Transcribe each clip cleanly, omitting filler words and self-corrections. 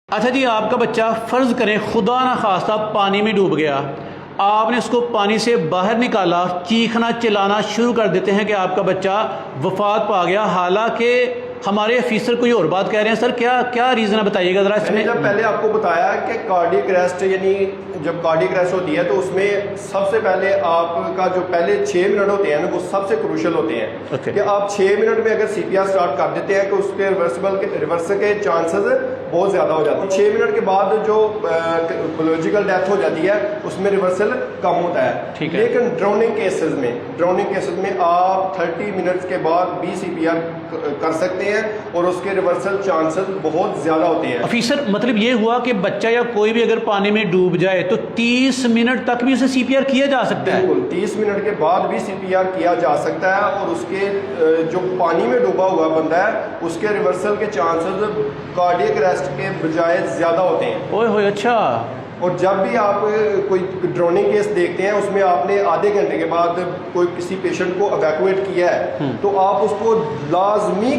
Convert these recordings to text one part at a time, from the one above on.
अच्छा जी, आपका बच्चा फ़र्ज़ करें खुदा ना खास्ता पानी में डूब गया, आपने उसको पानी से बाहर निकाला, चीखना चिल्लाना शुरू कर देते हैं कि आपका बच्चा वफात पा गया। हालांकि हमारे ऑफिसर कोई और बात कह रहे हैं। सर क्या क्या रीज़न है, बताइएगा ज़रा इसमें। जब पहले आपको बताया कि कार्डियक अरेस्ट यानी जब कार्डियक अरेस्ट होती है तो उसमें सबसे पहले आपका जो पहले 6 मिनट होते हैं ना वो सबसे क्रूशल होते हैं। कि आप 6 मिनट में अगर सीपीआर स्टार्ट कर देते हैं तो उसके रिवर्स के चांसेस बहुत ज़्यादा हो जाते हैं। 6 मिनट के बाद जो बायोलॉजिकल डेथ हो जाती है उसमें रिवर्सल कम होता है। ठीक है। लेकिन ड्राउनिंग केसेस में आप 30 मिनट्स के बाद भी सीपीआर कर सकते हैं और उसके रिवर्सल चांसेस बहुत ज़्यादा होते हैं। ऑफिसर मतलब ये हुआ कि बच्चा या कोई भी अगर पानी में डूब जाए तो 30 मिनट तक भी उसे सीपीआर किया जा सकता है। बिल्कुल 30 मिनट के बाद भी सीपीआर किया जा सकता है और उसके जो पानी में डूबा हुआ बंदा है उसके रिवर्सल के चांसेस कार्डियक अरेस्ट के बजाय ज़्यादा होते हैं। ओए होए, अच्छा। और जब भी आप कोई ड्रोनिंग केस देखते हैं उसमें आपने आधे घंटे के बाद कोई किसी पेशेंट को एवैक्यूएट किया है तो आप उसको लाजमी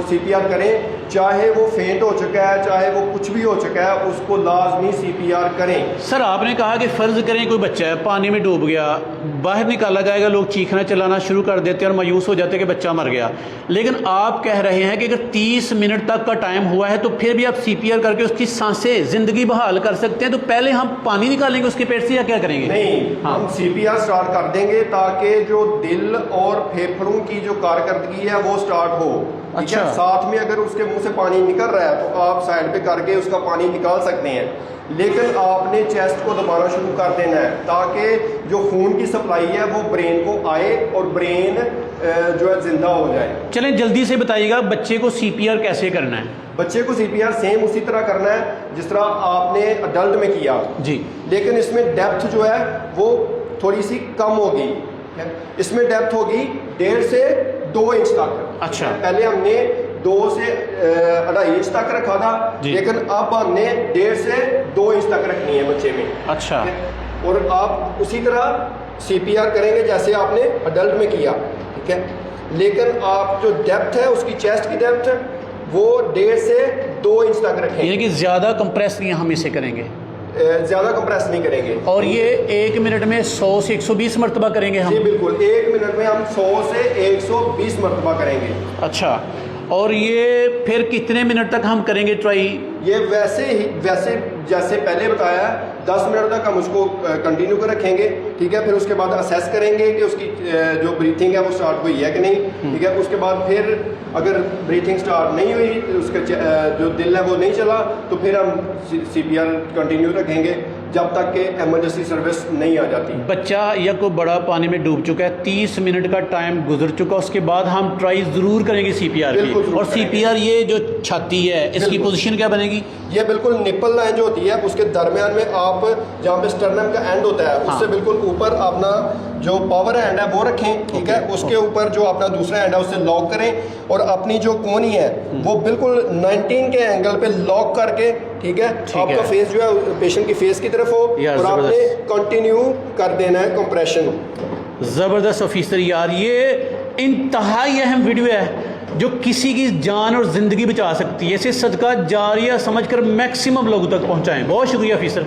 सीपीआर करें, चाहे वो फेंट हो चुका है चाहे वो कुछ भी हो चुका है, उसको लाजमी सीपीआर करें। सर आपने कहा कि फ़र्ज़ करें कोई बच्चा है पानी में डूब गया, बाहर निकाला जाएगा, लोग चीखना चिल्लाना शुरू कर देते हैं और मायूस हो जाते हैं कि बच्चा मर गया। लेकिन आप कह रहे हैं कि अगर 30 मिनट तक का टाइम हुआ है तो फिर भी आप सीपीआर करके उसकी सांसें ज़िंदगी बहाल कर सकते हैं। तो पहले हम पानी निकालेंगे उसके पेट से या क्या करेंगे? नहीं, हम सीपीआर स्टार्ट कर देंगे ताकि जो दिल और फेफड़ों की जो कारकर्दगी है वो स्टार्ट हो। अच्छा। साथ में अगर उसके मुंह से पानी निकल रहा है तो आप साइड पे करके उसका पानी निकाल सकते हैं, लेकिन आपने चेस्ट को दबाना शुरू कर देना है ताकि जो खून की सप्लाई है वो ब्रेन को आए और ब्रेन जो है जिंदा हो जाए। चलें जल्दी से बताइएगा बच्चे को सीपीआर कैसे करना है। बच्चे को सीपीआर सेम उसी तरह करना है जिस तरह आपने अडल्ट में किया जी, लेकिन इसमें डेप्थ जो है वो थोड़ी सी कम होगी। इसमें डेप्थ होगी 1.5 से 2 इंच तक। अच्छा। पहले हमने 2 से 2.5 इंच तक रखा था, लेकिन अब हमने 1.5 से 2 इंच तक रखनी है बच्चे में। अच्छा। और आप उसी तरह सीपीआर करेंगे जैसे आपने अडल्ट में किया, ठीक है। लेकिन आप जो डेप्थ है उसकी चेस्ट की डेप्थ वो 1.5 से 2 इंच तक रखेंगे, यानी कि ज़्यादा कंप्रेस नहीं हम इसे करेंगे, ज़्यादा कंप्रेस नहीं करेंगे। और ये 1 मिनट में 100 से 120 मरतबा करेंगे हम। जी बिल्कुल, 1 मिनट में हम 100 से 120 मरतबा करेंगे। अच्छा, और ये फिर कितने मिनट तक हम करेंगे ट्राई? ये वैसे जैसे पहले बताया 10 मिनट तक हम उसको कंटिन्यू कर रखेंगे, ठीक है। फिर उसके बाद असेस करेंगे कि उसकी जो ब्रीथिंग है वो स्टार्ट हुई है कि नहीं, ठीक है। उसके बाद फिर अगर ब्रीथिंग स्टार्ट नहीं हुई, उसका जो दिल है वो नहीं चला, तो फिर हम सीपीआर कंटिन्यू रखेंगे जब तक कि इमरजेंसी सर्विस नहीं आ जाती। बच्चा या कोई बड़ा पानी में डूब चुका है, 30 मिनट का टाइम गुजर चुका, उसके बाद हम ट्राई ज़रूर करेंगे सीपीआर की। और सीपीआर ये जो छाती है इसकी पोजीशन क्या बनेगी? ये बिल्कुल निपल लाइन जो होती है उसके दरमियान में आप जहाँ पे स्टर्नम का एंड होता है उससे बिल्कुल ऊपर अपना जो पावर हैंड है वो रखें, ठीक है। उसके ऊपर जो अपना दूसरा हैंड है उससे लॉक करें और अपनी जो कोहनी है वो बिल्कुल 19 के एंगल पे लॉक करके, ठीक है। आपका फेस जो है पेशेंट की फेस की तरफ हो और आपने कंटिन्यू कर देना है कंप्रेशन। ज़बरदस्त ऑफिसर यार, ये इंतहाई अहम वीडियो है जो किसी की जान और ज़िंदगी बचा सकती है। इसे सदका जारिया समझकर मैक्सिमम लोगों तक पहुंचाएं। बहुत शुक्रिया ऑफिसर।